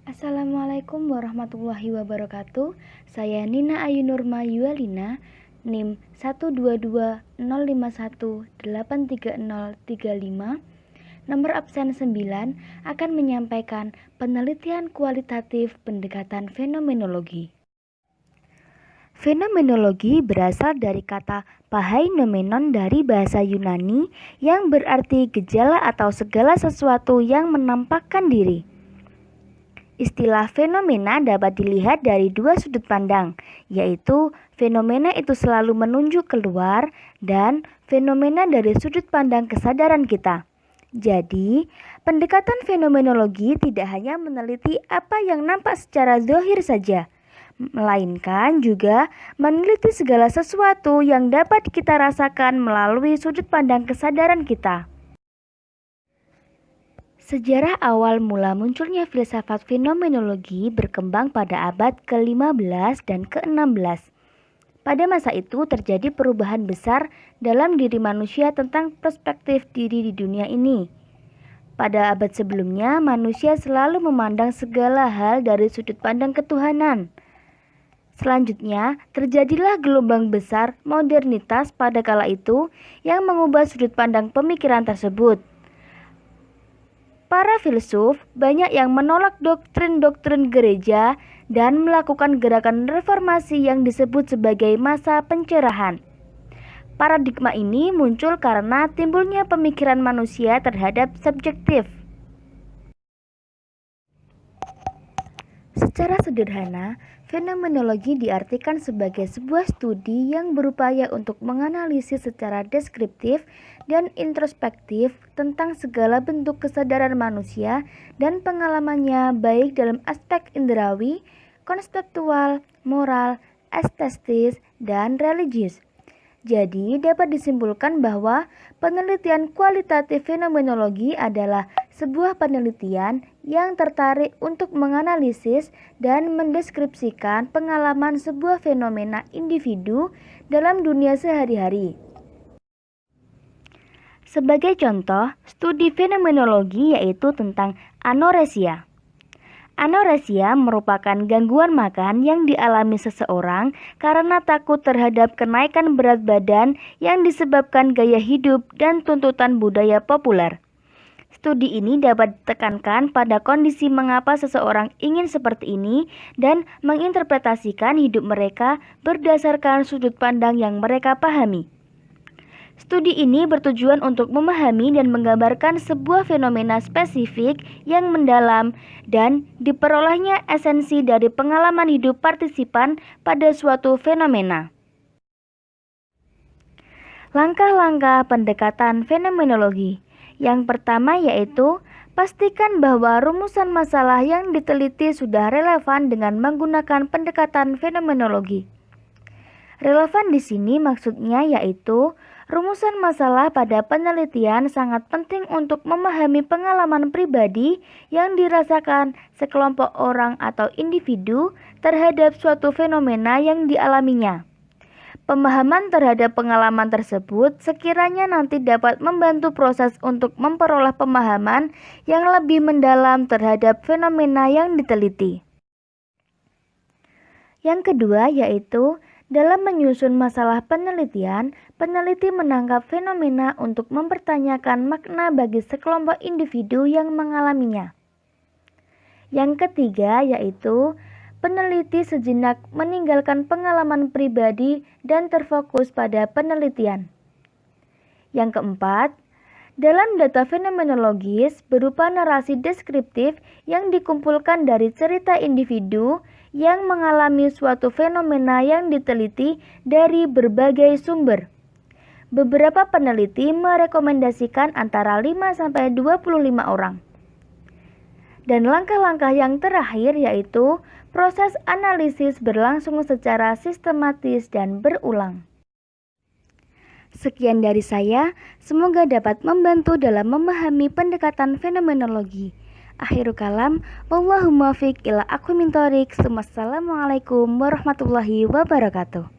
Assalamualaikum warahmatullahi wabarakatuh. Saya Nina Ayu Nurma Yualina, NIM 12205183035. Nomor absen 9 akan menyampaikan penelitian kualitatif pendekatan fenomenologi. Fenomenologi berasal dari kata pahainomenon dari bahasa Yunani yang berarti gejala atau segala sesuatu yang menampakkan diri. Istilah fenomena dapat dilihat dari dua sudut pandang, yaitu fenomena itu selalu menunjuk keluar dan fenomena dari sudut pandang kesadaran kita. Jadi, pendekatan fenomenologi tidak hanya meneliti apa yang nampak secara zahir saja, melainkan juga meneliti segala sesuatu yang dapat kita rasakan melalui sudut pandang kesadaran kita. Sejarah awal mula munculnya filsafat fenomenologi berkembang pada abad ke-15 dan ke-16. Pada masa itu terjadi perubahan besar dalam diri manusia tentang perspektif diri di dunia ini. Pada abad sebelumnya, manusia selalu memandang segala hal dari sudut pandang ketuhanan. Selanjutnya, terjadilah gelombang besar modernitas pada kala itu yang mengubah sudut pandang pemikiran tersebut. Para filsuf banyak yang menolak doktrin-doktrin gereja dan melakukan gerakan reformasi yang disebut sebagai masa pencerahan. Paradigma ini muncul karena timbulnya pemikiran manusia terhadap subjektif. Secara sederhana, fenomenologi diartikan sebagai sebuah studi yang berupaya untuk menganalisis secara deskriptif dan introspektif tentang segala bentuk kesadaran manusia dan pengalamannya baik dalam aspek indrawi, konseptual, moral, estetis, dan religius. Jadi, dapat disimpulkan bahwa penelitian kualitatif fenomenologi adalah sebuah penelitian yang tertarik untuk menganalisis dan mendeskripsikan pengalaman sebuah fenomena individu dalam dunia sehari-hari. Sebagai contoh, studi fenomenologi yaitu tentang anoreksia. Anoreksia merupakan gangguan makan yang dialami seseorang karena takut terhadap kenaikan berat badan yang disebabkan gaya hidup dan tuntutan budaya populer. Studi ini dapat ditekankan pada kondisi mengapa seseorang ingin seperti ini dan menginterpretasikan hidup mereka berdasarkan sudut pandang yang mereka pahami. Studi ini bertujuan untuk memahami dan menggambarkan sebuah fenomena spesifik yang mendalam dan diperolehnya esensi dari pengalaman hidup partisipan pada suatu fenomena. Langkah-langkah pendekatan fenomenologi. Yang pertama yaitu pastikan bahwa rumusan masalah yang diteliti sudah relevan dengan menggunakan pendekatan fenomenologi. Relevan di sini maksudnya yaitu rumusan masalah pada penelitian sangat penting untuk memahami pengalaman pribadi yang dirasakan sekelompok orang atau individu terhadap suatu fenomena yang dialaminya. Pemahaman terhadap pengalaman tersebut sekiranya nanti dapat membantu proses untuk memperoleh pemahaman yang lebih mendalam terhadap fenomena yang diteliti. Yang kedua yaitu dalam menyusun masalah penelitian, peneliti menangkap fenomena untuk mempertanyakan makna bagi sekelompok individu yang mengalaminya. Yang ketiga yaitu peneliti sejenak meninggalkan pengalaman pribadi dan terfokus pada penelitian. Yang keempat, dalam data fenomenologis berupa narasi deskriptif yang dikumpulkan dari cerita individu yang mengalami suatu fenomena yang diteliti dari berbagai sumber. Beberapa peneliti merekomendasikan antara 5-25 orang. Dan langkah-langkah yang terakhir yaitu proses analisis berlangsung secara sistematis dan berulang. Sekian dari saya, semoga dapat membantu dalam memahami pendekatan fenomenologi. Akhirul kalam, wallahul muwaffiq ila aqwamit thoriq. Wassalamualaikum warahmatullahi wabarakatuh.